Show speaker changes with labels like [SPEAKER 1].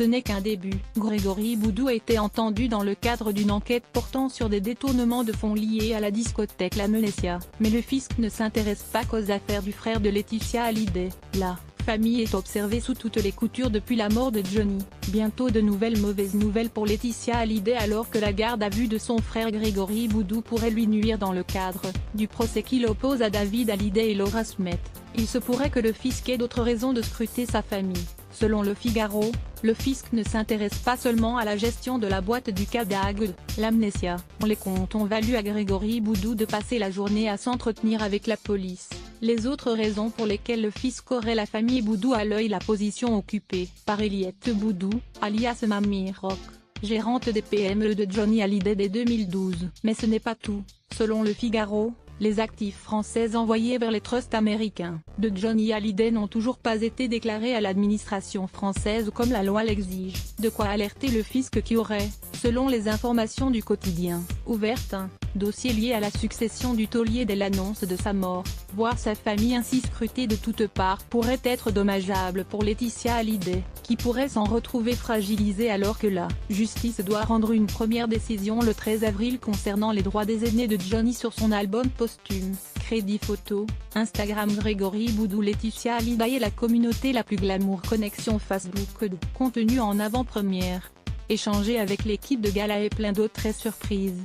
[SPEAKER 1] ce n'est qu'un début. Grégory Boudou a été entendu dans le cadre d'une enquête portant sur des détournements de fonds liés à la discothèque La Menecia. Mais le fisc ne s'intéresse pas qu'aux affaires du frère de Laetitia Hallyday. La famille est observée sous toutes les coutures depuis la mort de Johnny. Bientôt de nouvelles mauvaises nouvelles pour Laetitia Hallyday alors que la garde à vue de son frère Grégory Boudou pourrait lui nuire dans le cadre du procès qui l'oppose à David Hallyday et Laura Smet. Il se pourrait que le fisc ait d'autres raisons de scruter sa famille. Selon Le Figaro, le fisc ne s'intéresse pas seulement à la gestion de la boîte du CADAG, l'Amnesia. Les comptes ont valu à Grégory Boudou de passer la journée à s'entretenir avec la police. Les autres raisons pour lesquelles le fisc aurait la famille Boudou à l'œil: la position occupée par Eliette Boudou, alias Mamie Rock, gérante des PME de Johnny Hallyday dès 2012. Mais ce n'est pas tout. Selon Le Figaro, les actifs français envoyés vers les trusts américains de Johnny Hallyday n'ont toujours pas été déclarés à l'administration française comme la loi l'exige. De quoi alerter le fisc qui aurait, selon les informations du quotidien, ouvert un dossier lié à la succession du taulier dès l'annonce de sa mort. Voir sa famille ainsi scrutée de toutes parts pourrait être dommageable pour Laetitia Hallyday, qui pourrait s'en retrouver fragilisée alors que la justice doit rendre une première décision le 13 avril concernant les droits des aînés de Johnny sur son album posthume. Crédit photo, Instagram Grégory Boudou. Laetitia Hallyday est la communauté la plus glamour. Connexion Facebook. Contenu en avant-première. Échanger avec l'équipe de gala et plein d'autres surprises.